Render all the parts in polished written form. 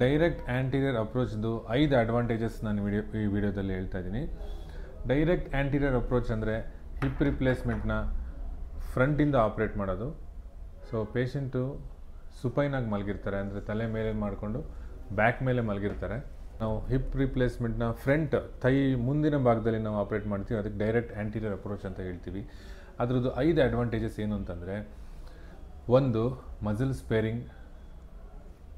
Direct anterior ಅಪ್ರೋಚ್ದು 5 advantages ನಾನು ಈ ವಿಡಿಯೋದಲ್ಲಿ ಹೇಳ್ತಾ ಇದ್ದೀನಿ. ಡೈರೆಕ್ಟ್ ಆ್ಯಂಟೀರಿಯರ್ ಅಪ್ರೋಚ್ ಅಂದರೆ ಹಿಪ್ ರಿಪ್ಲೇಸ್ಮೆಂಟ್ನ ಫ್ರಂಟಿಂದ ಆಪ್ರೇಟ್ ಮಾಡೋದು. ಸೊ ಪೇಷಂಟು ಸುಪೈನಾಗಿ ಮಲಗಿರ್ತಾರೆ, ಅಂದರೆ ತಲೆ ಮೇಲೆ ಮಾಡಿಕೊಂಡು ಬ್ಯಾಕ್ ಮೇಲೆ ಮಲಗಿರ್ತಾರೆ. ನಾವು ಹಿಪ್ ರಿಪ್ಲೇಸ್ಮೆಂಟ್ನ ಫ್ರಂಟ್ ಥೈ ಮುಂದಿನ ಭಾಗದಲ್ಲಿ ನಾವು ಆಪ್ರೇಟ್ ಮಾಡ್ತೀವಿ, ಅದಕ್ಕೆ ಡೈರೆಕ್ಟ್ ಆ್ಯಂಟೀರಿಯರ್ ಅಪ್ರೋಚ್ ಅಂತ ಹೇಳ್ತೀವಿ. ಅದರದ್ದು 5 ಅಡ್ವಾಂಟೇಜಸ್ ಏನು ಅಂತಂದರೆ, ಒಂದು ಮಸಲ್ ಸ್ಪೇರಿಂಗ್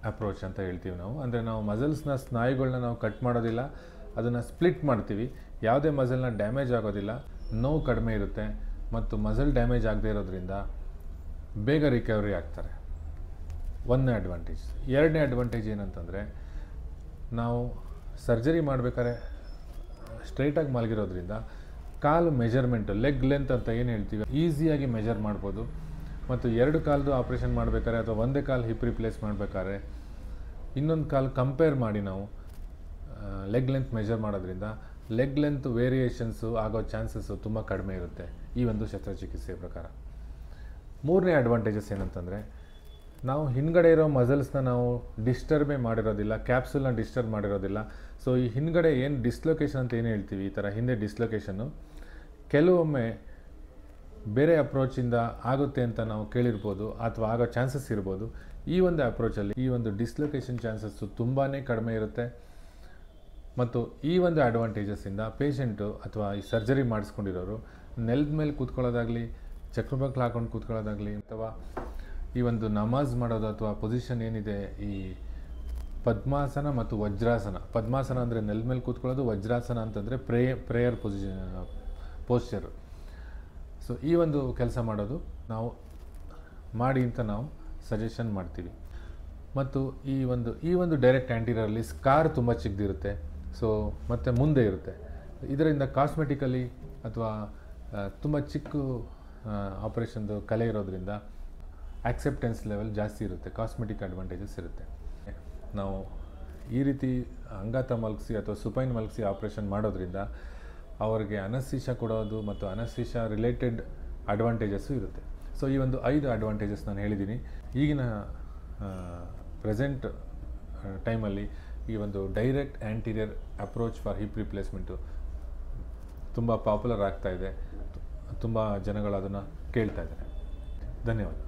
ಅಪ್ರೋಚ್ ಅಂತ ಹೇಳ್ತೀವಿ ನಾವು. ಅಂದರೆ ನಾವು ಮಸಲ್ಸ್ನ ಸ್ನಾಯುಗಳನ್ನ ನಾವು ಕಟ್ ಮಾಡೋದಿಲ್ಲ, ಅದನ್ನು ಸ್ಪ್ಲಿಟ್ ಮಾಡ್ತೀವಿ. ಯಾವುದೇ ಮಸಲ್ನ ಡ್ಯಾಮೇಜ್ ಆಗೋದಿಲ್ಲ, ನೋವು ಕಡಿಮೆ ಇರುತ್ತೆ ಮತ್ತು ಮಸಲ್ ಡ್ಯಾಮೇಜ್ ಆಗದೇ ಇರೋದ್ರಿಂದ ಬೇಗ ರಿಕವರಿ ಆಗ್ತಾರೆ. ಒಂದನೇ ಅಡ್ವಾಂಟೇಜ್. ಎರಡನೇ ಅಡ್ವಾಂಟೇಜ್ ಏನಂತಂದರೆ, ನಾವು ಸರ್ಜರಿ ಮಾಡಬೇಕಾದ್ರೆ ಸ್ಟ್ರೈಟಾಗಿ ಮಲಗಿರೋದ್ರಿಂದ ಕಾಲು ಮೆಜರ್ಮೆಂಟು, ಲೆಗ್ ಲೆಂತ್ ಅಂತ ಏನು ಹೇಳ್ತೀವಿ, ಈಸಿಯಾಗಿ ಮೆಜರ್ ಮಾಡ್ಬೋದು. ಮತ್ತು 2 ಕಾಲದು ಆಪ್ರೇಷನ್ ಮಾಡಬೇಕಾದ್ರೆ ಅಥವಾ ಒಂದೇ ಕಾಲು ಹಿಪ್ ರಿಪ್ಲೇಸ್ ಮಾಡಬೇಕಾದ್ರೆ ಇನ್ನೊಂದು ಕಾಲು ಕಂಪೇರ್ ಮಾಡಿ ನಾವು ಲೆಗ್ ಲೆಂತ್ ಮೆಜರ್ ಮಾಡೋದ್ರಿಂದ ಲೆಗ್ ಲೆಂತ್ ವೇರಿಯೇಷನ್ಸು ಆಗೋ ಚಾನ್ಸಸ್ಸು ತುಂಬ ಕಡಿಮೆ ಇರುತ್ತೆ ಈ ಒಂದು ಶಸ್ತ್ರಚಿಕಿತ್ಸೆಯ ಪ್ರಕಾರ. ಮೂರನೇ ಅಡ್ವಾಂಟೇಜಸ್ ಏನಂತಂದರೆ, ನಾವು ಹಿಂದ್ಗಡೆ ಇರೋ ಮಸಲ್ಸ್ನ ನಾವು ಡಿಸ್ಟರ್ಬೇ ಮಾಡಿರೋದಿಲ್ಲ, ಕ್ಯಾಪ್ಸುಲ್ನ ಡಿಸ್ಟರ್ಬ್ ಮಾಡಿರೋದಿಲ್ಲ. ಸೊ ಈ ಹಿಂದ್ಗಡೆ ಏನು ಡಿಸ್ಲೊಕೇಶನ್ ಅಂತ ಏನು ಹೇಳ್ತೀವಿ, ಈ ಥರ ಹಿಂದೆ ಡಿಸ್ಲೊಕೇಶನ್ನು ಕೆಲವೊಮ್ಮೆ ಬೇರೆ ಅಪ್ರೋಚಿಂದ ಆಗುತ್ತೆ ಅಂತ ನಾವು ಕೇಳಿರ್ಬೋದು ಅಥವಾ ಆಗೋ ಚಾನ್ಸಸ್ ಇರ್ಬೋದು. ಈ ಒಂದು ಅಪ್ರೋಚಲ್ಲಿ ಈ ಒಂದು ಡಿಸ್ಲೊಕೇಶನ್ ಚಾನ್ಸಸ್ಸು ತುಂಬಾ ಕಡಿಮೆ ಇರುತ್ತೆ. ಮತ್ತು ಈ ಒಂದು ಅಡ್ವಾಂಟೇಜಸ್ಸಿಂದ ಪೇಷಂಟು ಅಥವಾ ಈ ಸರ್ಜರಿ ಮಾಡಿಸ್ಕೊಂಡಿರೋರು ನೆಲದ ಮೇಲೆ ಕೂತ್ಕೊಳ್ಳೋದಾಗಲಿ, ಚಕ್ರಬಕ್ಲು ಹಾಕೊಂಡು ಕೂತ್ಕೊಳ್ಳೋದಾಗಲಿ, ಅಥವಾ ಈ ಒಂದು ನಮಾಜ್ ಮಾಡೋದು ಅಥವಾ ಪೊಸಿಷನ್ ಏನಿದೆ, ಈ ಪದ್ಮಾಸನ ಮತ್ತು ವಜ್ರಾಸನ. ಪದ್ಮಾಸನ ಅಂದರೆ ನೆಲದ ಮೇಲೆ ಕೂತ್ಕೊಳ್ಳೋದು, ವಜ್ರಾಸನ ಅಂತಂದರೆ ಪ್ರೇಯರ್ ಪೋಸ್ಚರು. ಸೊ ಈ ಒಂದು ಕೆಲಸ ಮಾಡೋದು ನಾವು ಮಾಡಿ ಅಂತ ನಾವು ಸಜೆಷನ್ ಮಾಡ್ತೀವಿ. ಮತ್ತು ಈ ಒಂದು ಡೈರೆಕ್ಟ್ ಆ್ಯಂಟೀರಿಯರಲ್ಲಿ ಸ್ಕಾರ್ ತುಂಬ ಚಿಕ್ಕದಿರುತ್ತೆ, ಸೊ ಮತ್ತು ಮುಂದೆ ಇರುತ್ತೆ. ಇದರಿಂದ ಕಾಸ್ಮೆಟಿಕಲಿ ಅಥವಾ ತುಂಬ ಚಿಕ್ಕ ಆಪ್ರೇಷನ್ದು ಕಲೆ ಇರೋದ್ರಿಂದ ಆಕ್ಸೆಪ್ಟೆನ್ಸ್ ಲೆವೆಲ್ ಜಾಸ್ತಿ ಇರುತ್ತೆ, ಕಾಸ್ಮೆಟಿಕ್ ಅಡ್ವಾಂಟೇಜಸ್ ಇರುತ್ತೆ. ನಾವು ಈ ರೀತಿ ಅಂಗಾತ ಮಲಗಿಸಿ ಅಥವಾ ಸುಪೈನ್ ಮಲಗಿಸಿ ಆಪ್ರೇಷನ್ ಮಾಡೋದ್ರಿಂದ ಅವರಿಗೆ ಅನಸ್ತೀಶಾ ಕೊಡೋದು ಮತ್ತು ಅನಸ್ತೀಶಾ ರಿಲೇಟೆಡ್ ಅಡ್ವಾಂಟೇಜಸ್ಸು ಇರುತ್ತೆ. ಸೊ ಈ ಒಂದು 5 ಅಡ್ವಾಂಟೇಜಸ್ ನಾನು ಹೇಳಿದ್ದೀನಿ. ಈಗಿನ ಪ್ರೆಸೆಂಟ್ ಟೈಮಲ್ಲಿ ಈ ಒಂದು direct anterior approach for hip replacement ತುಂಬ ಪಾಪ್ಯುಲರ್ ಆಗ್ತಾಯಿದೆ, ತುಂಬ ಜನಗಳು ಅದನ್ನು ಕೇಳ್ತಾ ಇದ್ದಾರೆ. ಧನ್ಯವಾದ.